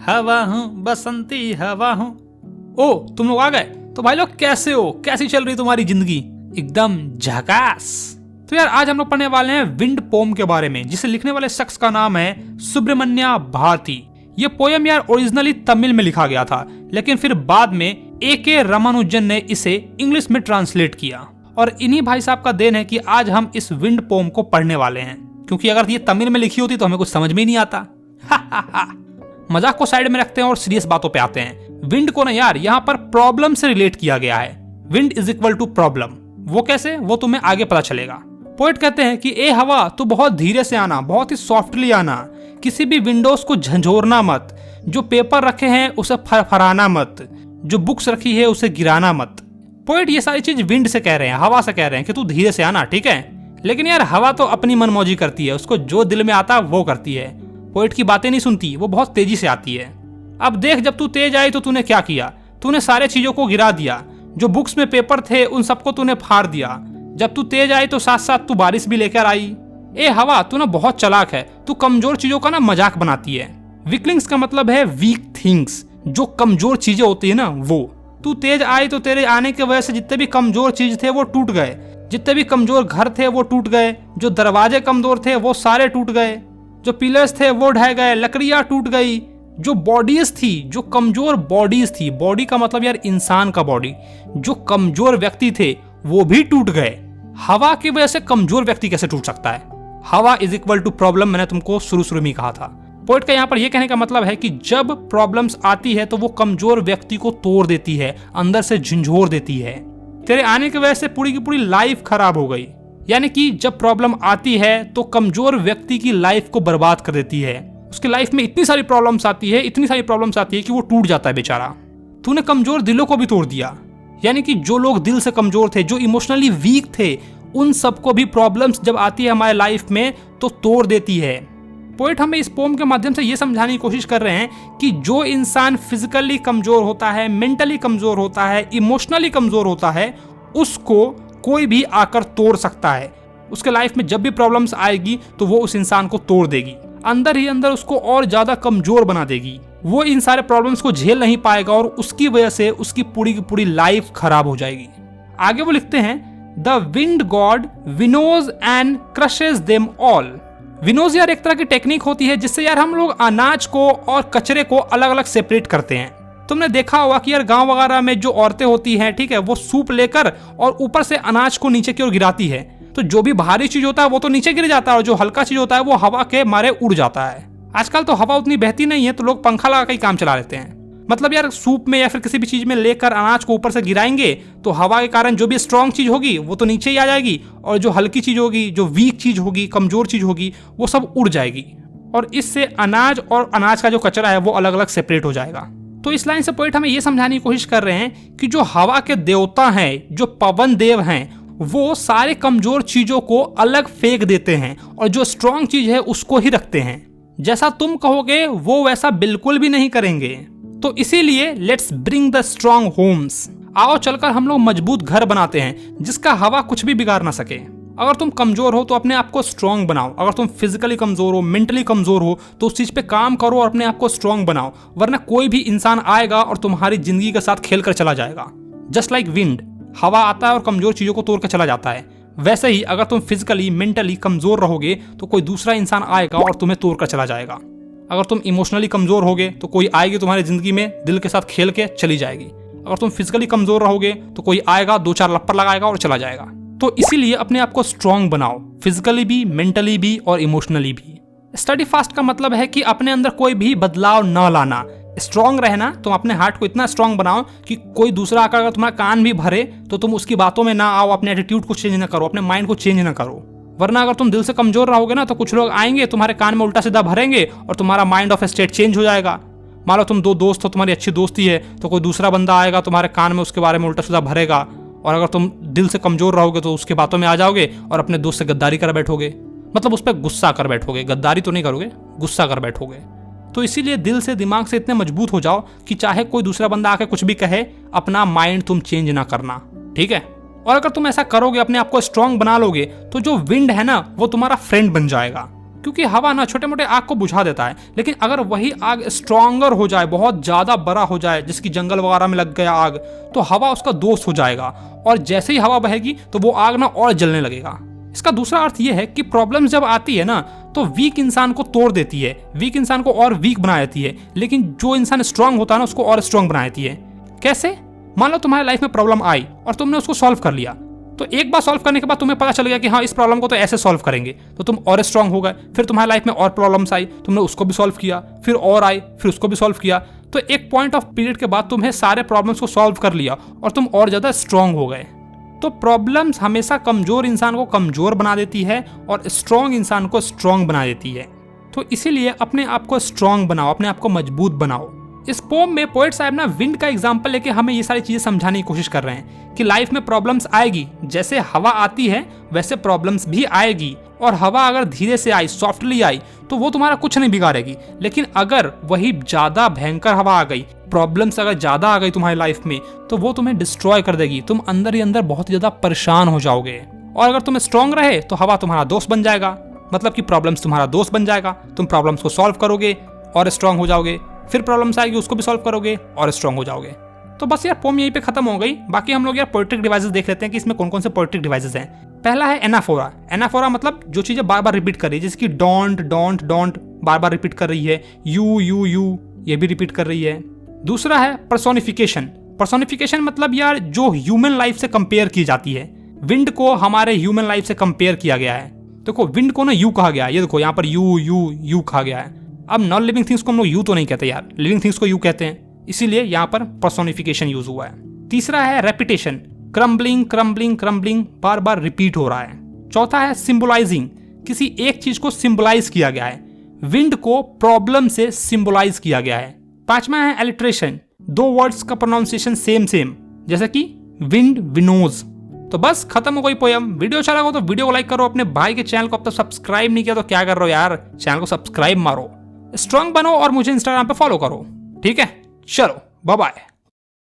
हवा हूँ बसंती हवा हूँ। ओ तुम लोग आ गए। तो भाई लोग कैसे हो, कैसी चल रही तुम्हारी जिंदगी? एकदम झकास। तो यार आज हम लोग पढ़ने वाले हैं विंड पोम के बारे में, जिसे लिखने वाले शख्स का नाम है सुब्रमण्या भारती। ये पोयम यार ओरिजिनली तमिल में लिखा गया था, लेकिन फिर बाद में A.K. रामानुजन ने इसे इंग्लिश में ट्रांसलेट किया। और इन्हीं भाई साहब का देन है कि आज हम इस विंड पोम को पढ़ने वाले हैं, क्योंकि अगर ये तमिल में लिखी होती तो हमें कुछ समझ में ही नहीं आता। मजाक को साइड में रखते हैं और सीरियस बातों पे आते हैं। विंड को ना यार यहाँ पर प्रॉब्लम से रिलेट किया गया है। Wind is equal to problem. वो कैसे, वो तुम्हें आगे पता चलेगा। पोएट कहते हैं कि ए हवा तू बहुत धीरे से आना, बहुत ही सॉफ्टली आना, किसी भी विंडोज को झंझोरना मत, जो पेपर रखे हैं उसे फरफराना मत, जो बुक्स रखी है उसे गिराना मत। पोएट ये सारी चीज विंड से कह रहे हैं, हवा से कह रहे हैं कि तू धीरे से आना, ठीक है। लेकिन यार हवा तो अपनी मनमौजी करती है, उसको जो दिल में आता वो करती है। पोएट की बातें नहीं सुनती, वो बहुत तेजी से आती है। अब देख, जब तू तेज आई तो तूने क्या किया, तूने सारे चीजों को गिरा दिया, जो बुक्स में पेपर थे उन सबको तूने फाड़ दिया। जब तू तेज आई तो साथ साथ तू बारिश भी लेकर आई। ए हवा तू ना बहुत चालाक है, तू कमजोर चीजों का ना मजाक बनाती है। वीकलिंग्स का मतलब है वीक थिंग्स, जो कमजोर चीजें होती है ना वो। तू तेज आई तो तेरे आने की वजह से जितने भी कमजोर चीज थे वो टूट गए, जितने भी कमजोर घर थे वो टूट गए, जो दरवाजे कमजोर थे वो सारे टूट गए, जो पिलर्स थे वो ढह गए, लकड़ियां टूट गई, जो बॉडीज थी, जो कमजोर बॉडीज थी, बॉडी का मतलब यार इंसान का बॉडी, जो कमजोर व्यक्ति थे वो भी टूट गए। हवा की वजह से कमजोर व्यक्ति कैसे टूट सकता है? हवा इज इक्वल टू प्रॉब्लम, मैंने तुमको शुरू में कहा था। पोएट का यहाँ पर यह कहने का मतलब है कि जब प्रॉब्लम्स आती है तो वो कमजोर व्यक्ति को तोड़ देती है, अंदर से झंझोर देती है। तेरे आने की वजह से पूरी की पूरी लाइफ खराब हो गई। यानी कि जब प्रॉब्लम आती है तो कमजोर व्यक्ति की लाइफ को बर्बाद कर देती है। उसकी लाइफ में इतनी सारी प्रॉब्लम्स आती है, इतनी सारी प्रॉब्लम्स आती है कि वो टूट जाता है बेचारा। तूने कमजोर दिलों को भी तोड़ दिया। यानी कि जो लोग दिल से कमजोर थे, जो इमोशनली वीक थे, उन सबको भी प्रॉब्लम्स जब आती है हमारे लाइफ में तो तोड़ देती है। पोएट हमें इस पोम के माध्यम से ये समझाने की कोशिश कर रहे हैं कि जो इंसान फिजिकली कमजोर होता है, मेंटली कमजोर होता है, इमोशनली कमजोर होता है, उसको कोई भी आकर तोड़ सकता है। उसके लाइफ में जब भी प्रॉब्लम्स आएगी तो वो उस इंसान को तोड़ देगी, अंदर ही अंदर उसको और ज्यादा कमजोर बना देगी। वो इन सारे प्रॉब्लम्स को झेल नहीं पाएगा और उसकी वजह से उसकी पूरी की पूरी लाइफ खराब हो जाएगी। आगे वो लिखते हैं, the wind god winnows and crushes them all. Winnows यार एक तरह की टेक्निक होती है जिससे यार हम लोग अनाज को और कचरे को अलग अलग सेपरेट करते हैं। तुमने देखा होगा कि यार गांव वगैरह में जो औरतें होती हैं, ठीक है, वो सूप लेकर और ऊपर से अनाज को नीचे की ओर गिराती है। तो जो भी भारी चीज होता है वो तो नीचे गिर जाता है और जो हल्का चीज होता है वो हवा के मारे उड़ जाता है। आजकल तो हवा उतनी बहती नहीं है तो लोग पंखा लगा के काम चला लेते हैं। मतलब यार सूप में या फिर किसी भी चीज में लेकर अनाज को ऊपर से गिराएंगे तो हवा के कारण जो भी स्ट्रांग चीज होगी वो तो नीचे ही आ जाएगी, और जो हल्की चीज होगी, जो वीक चीज होगी, कमजोर चीज होगी, वो सब उड़ जाएगी। और इससे अनाज और अनाज का जो कचरा है वो अलग अलग सेपरेट हो जाएगा। तो इस लाइन से पोएट हमें ये समझाने की कोशिश कर रहे हैं कि जो हवा के देवता हैं, जो पवन देव हैं, वो सारे कमजोर चीजों को अलग फेंक देते हैं और जो स्ट्रांग चीज है उसको ही रखते हैं। जैसा तुम कहोगे वो वैसा बिल्कुल भी नहीं करेंगे। तो इसीलिए let's bring the strong homes. आओ चलकर हम लोग मजबूत घर बनाते हैं जिसका हवा कुछ भी बिगाड़ ना सके। अगर तुम कमजोर हो तो अपने आप को स्ट्रांग बनाओ। अगर तुम फिजिकली कमजोर हो, मेंटली कमजोर हो, तो उस चीज पे काम करो और अपने आप को स्ट्रांग बनाओ, वरना कोई भी इंसान आएगा और तुम्हारी जिंदगी के साथ खेल कर चला जाएगा। जस्ट लाइक विंड, हवा आता है और कमजोर चीजों को तोड़ कर चला जाता है, वैसे ही अगर तुम फिजिकली मेंटली कमजोर रहोगे तो कोई दूसरा इंसान आएगा और तुम्हें तोड़ कर चला जाएगा। अगर तुम इमोशनली कमजोर होगे तो कोई आएगी तुम्हारी जिंदगी में, दिल के साथ खेल के चली जाएगी। अगर तुम फिजिकली कमजोर रहोगे तो कोई आएगा, दो चार लप्पर लगाएगा और चला जाएगा। तो इसीलिए अपने आप को स्ट्रांग बनाओ, फिजिकली भी, मेंटली भी और इमोशनली भी। स्टडी फास्ट का मतलब है कि अपने अंदर कोई भी बदलाव न लाना। स्ट्रांग रहना, तुम अपने हार्ट को इतना स्ट्रांग बनाओ कि कोई दूसरा आकर अगर तुम्हारा कान भी भरे तो तुम उसकी बातों में ना आओ, अपने एटीट्यूड को चेंज ना करो, अपने माइंड को चेंज ना करो। वरना अगर तुम दिल से कमजोर रहोगे ना तो कुछ लोग आएंगे, तुम्हारे कान में उल्टा सीधा भरेंगे और तुम्हारा माइंड ऑफ स्टेट चेंज हो जाएगा। मान लो तुम दो दोस्त हो, तुम्हारी अच्छी दोस्ती है, तो कोई दूसरा बंदा आएगा तुम्हारे कान में उसके बारे में उल्टा सीधा भरेगा, और अगर तुम दिल से कमजोर रहोगे तो उसके बातों में आ जाओगे और अपने दोस्त से गद्दारी कर बैठोगे। मतलब उस पर गुस्सा कर बैठोगे, गद्दारी तो नहीं करोगे, गुस्सा कर बैठोगे। तो इसीलिए दिल से, दिमाग से इतने मजबूत हो जाओ कि चाहे कोई दूसरा बंदा आके कुछ भी कहे, अपना माइंड तुम चेंज ना करना, ठीक है। और अगर तुम ऐसा करोगे, अपने आप को स्ट्रांग बना लोगे, तो जो विंड है ना वो तुम्हारा फ्रेंड बन जाएगा। क्योंकि हवा ना छोटे मोटे आग को बुझा देता है, लेकिन अगर वही आग स्ट्रॉन्गर हो जाए, बहुत ज्यादा बड़ा हो जाए, जिसकी जंगल वगैरह में लग गया आग, तो हवा उसका दोस्त हो जाएगा और जैसे ही हवा बहेगी तो वो आग ना और जलने लगेगा। इसका दूसरा अर्थ यह है कि प्रॉब्लम्स जब आती है ना तो वीक इंसान को तोड़ देती है, वीक इंसान को और वीक बना देती है, लेकिन जो इंसान स्ट्रांग होता है ना उसको और स्ट्रांग बना देती है। कैसे? मान लो तुम्हारी लाइफ में प्रॉब्लम आई और तुमने उसको सॉल्व कर लिया, तो एक बार सॉल्व करने के बाद तुम्हें पता चल गया कि हाँ इस प्रॉब्लम को तो ऐसे सॉल्व करेंगे, तो तुम और स्ट्रांग हो गए। फिर तुम्हारी लाइफ में और प्रॉब्लम्स आई, तुमने उसको भी सॉल्व किया, फिर और आई, फिर उसको भी सॉल्व किया, तो एक पॉइंट ऑफ पीरियड के बाद तुम्हें सारे प्रॉब्लम्स को सॉल्व कर लिया और तुम और ज्यादा स्ट्रांग हो गए। तो प्रॉब्लम्स हमेशा कमजोर इंसान को कमजोर बना देती है और स्ट्रांग इंसान को स्ट्रांग बना देती है। तो इसीलिए अपने आप को स्ट्रांग बनाओ, अपने आप को मजबूत बनाओ। इस पोम में पोएट साहब ना विंड का एग्जांपल लेके हमें ये सारी चीजें समझाने की कोशिश कर रहे हैं कि लाइफ में प्रॉब्लम्स आएगी, जैसे हवा आती है वैसे प्रॉब्लम्स भी आएगी, और हवा अगर धीरे से आई, सॉफ्टली आई, तो वो तुम्हारा कुछ नहीं बिगाड़ेगी। लेकिन अगर वही ज्यादा भयंकर हवा आ गई, प्रॉब्लम्स अगर ज्यादा आ गई तुम्हारी लाइफ में, तो वो तुम्हें डिस्ट्रॉय कर देगी, तुम अंदर ही अंदर बहुत ज्यादा परेशान हो जाओगे। और अगर तुम स्ट्रांग रहे तो हवा तुम्हारा दोस्त बन जाएगा, मतलब कि प्रॉब्लम्स तुम्हारा दोस्त बन जाएगा, तुम प्रॉब्लम्स को सॉल्व करोगे और स्ट्रांग हो जाओगे, फिर प्रॉब्लम्स आएगी उसको भी सॉल्व करोगे और स्ट्रांग हो जाओगे। तो बस यार पोम यहीं पे खत्म हो गई। बाकी हम लोग यार पोएट्रिक डिवाइसेस देख लेते हैं कि इसमें कौन कौन से पोएट्रिक डिवाइसेस हैं। पहला है एनाफोरा। एनाफोरा मतलब जो चीजें बार बार रिपीट कर रही है, जैसे कि don't don't don't bar bar repeat कर रही है, यू यू यू ये भी रिपीट कर रही है। दूसरा है पर्सोनिफिकेशन। पर्सोनिफिकेशन मतलब यार जो ह्यूमन लाइफ से कंपेयर की जाती है। विंड को हमारे ह्यूमन लाइफ से कंपेयर किया गया है। देखो विंड को ना यू कहा गया है, ये देखो यहाँ पर यू यू यू कहा गया है। अब नॉन लिविंग थिंग्स को हम लोग यू तो नहीं कहते यार, लिविंग थिंग्स को यू कहते हैं, इसीलिए यहाँ पर पर्सोनिफिकेशन यूज हुआ है। तीसरा है रेपिटेशन। क्रम्बलिंग क्रम्बलिंग क्रम्बलिंग बार बार रिपीट हो रहा है। चौथा है सिंबलाइजिंग। किसी एक चीज को सिंबलाइज किया गया है। विंड को प्रॉब्लम से सिंबलाइज किया गया है। पांचवा है एलिट्रेशन। दो वर्ड्स का प्रोनाउंसिएशन सेम सेम, जैसे कि विंड विनोज। तो बस खत्म हो गई पोयम। वीडियो अच्छा लगा तो वीडियो को लाइक करो। अपने भाई के चैनल को अब तक सब्सक्राइब नहीं किया तो क्या कर रहे हो यार, चैनल को सब्सक्राइब मारो, स्ट्रांग बनो और मुझे इंस्टाग्राम पे फॉलो करो। ठीक है, चलो बाय बाय।